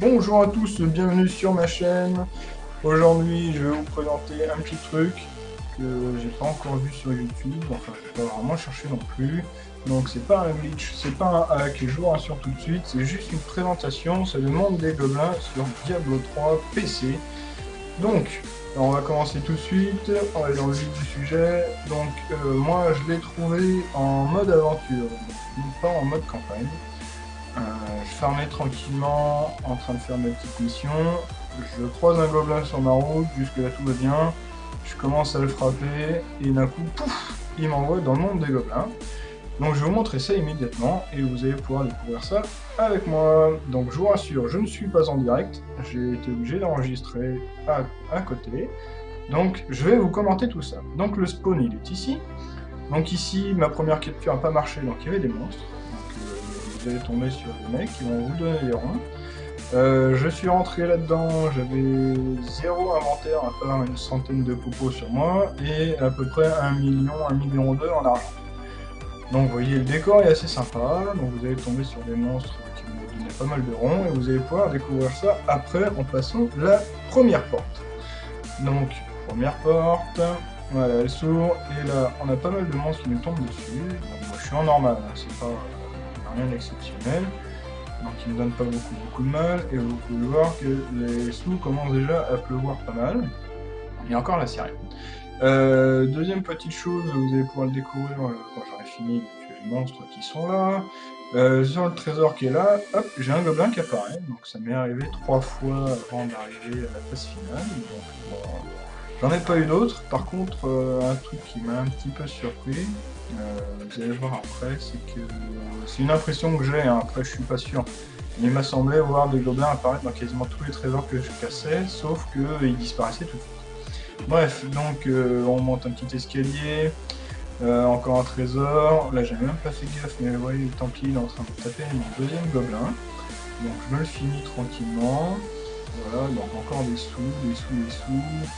Bonjour à tous, bienvenue sur ma chaîne. Aujourd'hui, je vais vous présenter un petit truc que j'ai pas encore vu sur YouTube, enfin j'ai pas vraiment cherché non plus. Donc c'est pas un glitch, c'est pas un hack, je vous rassure tout de suite, c'est juste une présentation, c'est le monde des gobelins sur Diablo 3 PC. Donc, on va commencer tout de suite, on va aller dans le vif du sujet. Donc moi je l'ai trouvé en mode aventure, donc pas en mode campagne. Je farmais tranquillement, en train de faire mes petites missions. Je croise un gobelin sur ma route, jusque là tout va bien. Je commence à le frapper, et d'un coup, pouf, il m'envoie dans le monde des gobelins. Donc je vais vous montrer ça immédiatement, et vous allez pouvoir découvrir ça avec moi. Donc je vous rassure, je ne suis pas en direct, j'ai été obligé d'enregistrer à côté. Donc je vais vous commenter tout ça. Donc le spawn il est ici. Donc ici, ma première capture n'a pas marché, donc il y avait des monstres. Donc vous allez tomber sur des mecs qui vont vous donner des ronds. Je suis rentré là-dedans, j'avais zéro inventaire à part une centaine de popos sur moi et à peu près 1 million 2 en argent. Donc vous voyez, le décor est assez sympa, donc vous allez tomber sur des monstres qui vont vous donner pas mal de ronds et vous allez pouvoir découvrir ça après en passant la première porte. Donc, première porte, voilà, elle s'ouvre, et là, on a pas mal de monstres qui nous tombent dessus. Donc, moi, je suis en normal, hein, c'est pas rien d'exceptionnel. Donc, il ne donne pas beaucoup de mal, et vous pouvez voir que les sous commencent déjà à pleuvoir pas mal. Et encore la sirène. Deuxième petite chose, vous allez pouvoir le découvrir quand j'aurai fini avec les monstres qui sont là. Sur le trésor qui est là, hop, j'ai un gobelin qui apparaît, donc ça m'est arrivé 3 fois avant d'arriver à la phase finale, donc bon, j'en ai pas eu d'autres. Par contre, un truc qui m'a un petit peu surpris, vous allez voir après, c'est que c'est une impression que j'ai, hein, après je suis pas sûr. Il m'a semblé voir des gobelins apparaître dans quasiment tous les trésors que je cassais, sauf qu'ils disparaissaient tout de suite. Bref, donc on monte un petit escalier, encore un trésor. Là j'ai même pas fait gaffe, mais vous voyez, le Templier il est en train de taper mon deuxième gobelin. Donc je me le finis tranquillement. Voilà, donc encore des sous,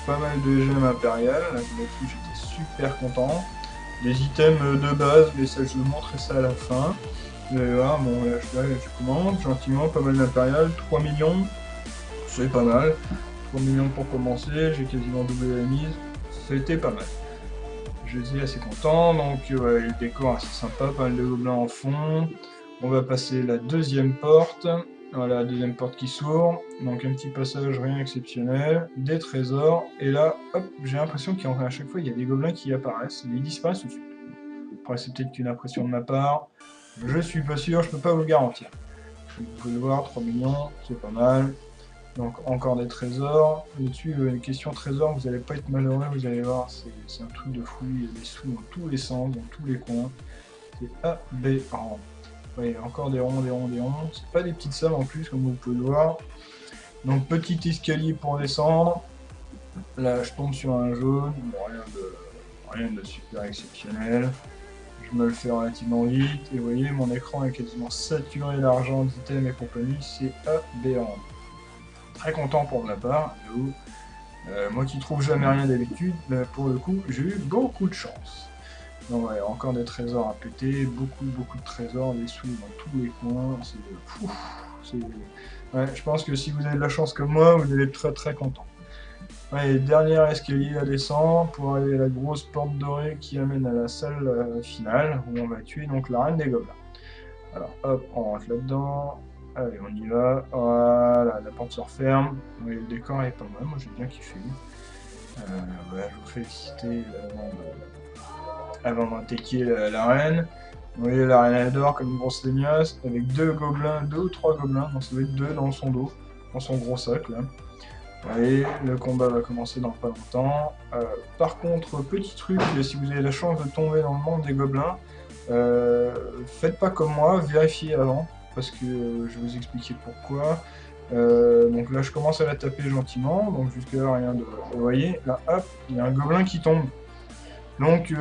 pas mal de gemmes impériales, là-dessus j'étais super content. Des items de base, mais ça je vous montrerai ça à la fin. Et voilà, bon là je commande gentiment, pas mal d'impériales, 3 millions, c'est pas mal. 3 millions pour commencer, j'ai quasiment doublé la mise, c'était pas mal. Je suis assez content, donc ouais, le décor assez sympa, pas mal de gobelins en fond. On va passer la deuxième porte. Voilà, la deuxième porte qui s'ouvre. Donc un petit passage rien exceptionnel, des trésors. Et là, hop, j'ai l'impression qu'à chaque fois, il y a des gobelins qui apparaissent, mais ils disparaissent tout de suite. Après, c'est peut-être qu'une impression de ma part. Je suis pas sûr, je peux pas vous le garantir. Vous pouvez le voir, 3 millions, c'est pas mal. Donc encore des trésors. Là-dessus, une question trésor, vous n'allez pas être malheureux, vous allez voir, c'est un truc de fou, il y a des sous dans tous les sens, dans tous les coins. C'est aberrant. Oui, encore des ronds, c'est pas des petites sommes en plus, comme vous pouvez le voir. Donc petit escalier pour descendre. Là, je tombe sur un jaune, bon, rien de super exceptionnel. Je me le fais relativement vite, et vous voyez, mon écran est quasiment saturé d'argent, d'items et compagnie, c'est aberrant. Très content pour ma part, j'avoue. Moi qui trouve jamais rien d'habitude, pour le coup, j'ai eu beaucoup de chance. Donc ouais, encore des trésors à péter, beaucoup de trésors, des sous dans tous les coins, c'est... Ouais, je pense que si vous avez de la chance comme moi, vous allez être très content. Ouais, dernier escalier à descendre pour aller à la grosse porte dorée qui amène à la salle finale, où on va tuer donc la reine des gobelins. Alors hop, on rentre là-dedans. Allez, on y va. Voilà, la porte se referme. Oui, le décor est pas mal, moi j'ai bien kiffé. Voilà, je vous féliciter avant d'attaquer la reine. Vous voyez, la reine elle dort comme une grosse feignasse, avec deux gobelins, deux ou trois gobelins, donc ça doit être deux dans son dos, dans son gros sac là. Allez, le combat va commencer dans pas longtemps. Par contre, petit truc, si vous avez la chance de tomber dans le monde des gobelins, faites pas comme moi, vérifiez avant, parce que je vais vous expliquer pourquoi. Donc là, je commence à la taper gentiment, donc jusque-là, rien de... Vous voyez, là, hop, il y a un gobelin qui tombe. Donc,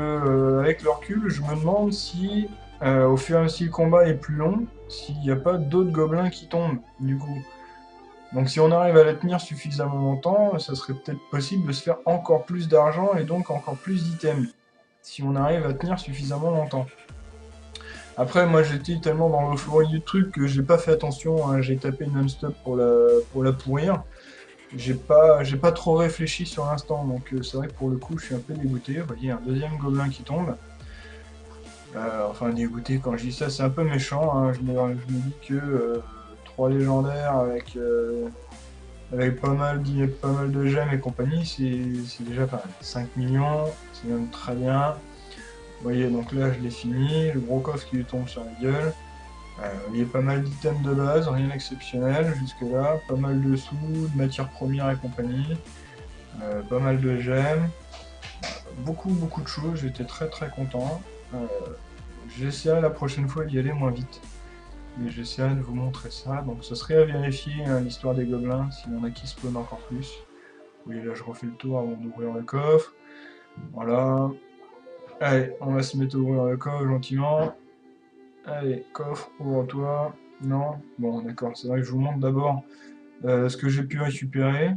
avec le recul, je me demande si, au fur et à mesure que le combat est plus long, s'il n'y a pas d'autres gobelins qui tombent, du coup. Donc si on arrive à la tenir suffisamment longtemps, ça serait peut-être possible de se faire encore plus d'argent et donc encore plus d'items. Si on arrive à tenir suffisamment longtemps. Après, moi, j'étais tellement dans l'euphorie du truc que j'ai pas fait attention, hein. J'ai tapé non-stop pour la pourrir. J'ai pas trop réfléchi sur l'instant, donc c'est vrai que pour le coup, je suis un peu dégoûté. Vous voyez, un deuxième gobelin qui tombe. Enfin, dégoûté, quand je dis ça, c'est un peu méchant, hein. Je me dis que 3 légendaires avec pas mal de gemmes et compagnie, c'est déjà pas mal. 5 millions, c'est même très bien. Vous voyez, donc là, je l'ai fini. Le gros coffre qui lui tombe sur la gueule. Il y a pas mal d'items de base, rien d'exceptionnel jusque-là. Pas mal de sous, de matières premières et compagnie. Pas mal de gemmes. Beaucoup de choses, j'étais très content. Euh, J'essaierai la prochaine fois d'y aller moins vite. Mais j'essaierai de vous montrer ça. Donc ce serait à vérifier, hein, l'histoire des gobelins, s'il y en a qui spawnent encore plus. Oui, là je refais le tour avant d'ouvrir le coffre. Voilà. Allez, on va se mettre à ouvrir le coffre gentiment. Allez, coffre, ouvre-toi. Non? Bon, d'accord, c'est vrai que je vous montre d'abord ce que j'ai pu récupérer.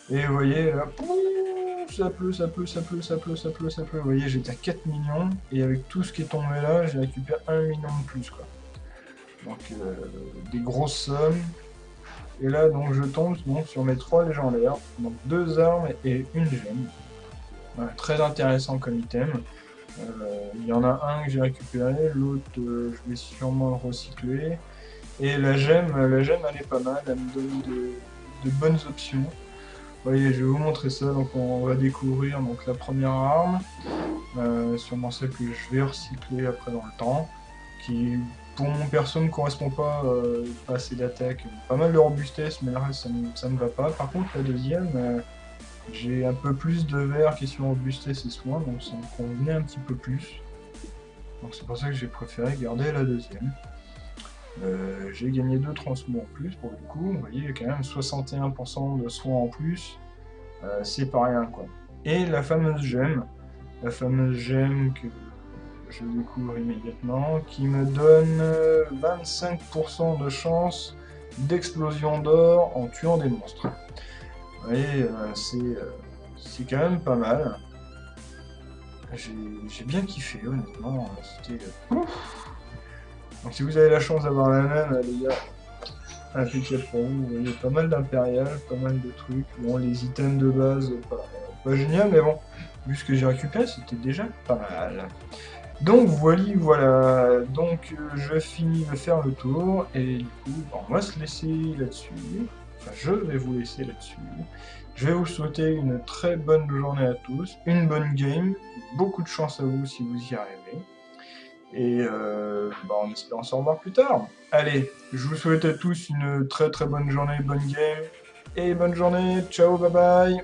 Et vous voyez, là, pouh, ça pleut, ça pleut, ça pleut, ça pleut, ça pleut, ça pleut. Vous voyez, j'étais à 4 millions, et avec tout ce qui est tombé là, j'ai récupéré 1 million de plus, quoi. Donc, des grosses sommes. Et là, donc, je tombe donc, sur mes 3 légendaires. Donc, 2 armes et une gemme. Voilà, très intéressant comme item. Il y en a un que j'ai récupéré, l'autre, je vais sûrement le recycler. Et la gemme, elle est pas mal, elle me donne de bonnes options. Vous voyez, je vais vous montrer ça. Donc, on va découvrir donc, la première arme, sûrement celle que je vais recycler après dans le temps, qui pour mon perso ne correspond pas assez d'attaque. Pas mal de robustesse, mais le reste ça ne va pas. Par contre, la deuxième, j'ai un peu plus de verre question robustesse et soin, donc ça me convenait un petit peu plus. Donc c'est pour ça que j'ai préféré garder la deuxième. J'ai gagné 2 transmots en plus pour le coup. Vous voyez, il y a quand même 61% de soins en plus. C'est pas rien, quoi. Et la fameuse gemme que je découvre immédiatement, qui me donne 25% de chance d'explosion d'or en tuant des monstres. Vous voyez, c'est quand même pas mal. J'ai bien kiffé, honnêtement. C'était... Donc si vous avez la chance d'avoir la même, les gars, impeccable pour vous. Vous voyez, pas mal d'impérial, pas mal de trucs. Bon, les items de base, pas génial, mais bon, vu ce que j'ai récupéré, c'était déjà pas mal. Donc voilà. Donc je finis de faire le tour, et du coup, on va se laisser là-dessus. Enfin, je vais vous laisser là-dessus. Je vais vous souhaiter une très bonne journée à tous, une bonne game, beaucoup de chance à vous si vous y arrivez. Et en espérant se revoir plus tard. Allez, je vous souhaite à tous une très bonne journée, bonne game, et bonne journée, ciao, bye bye.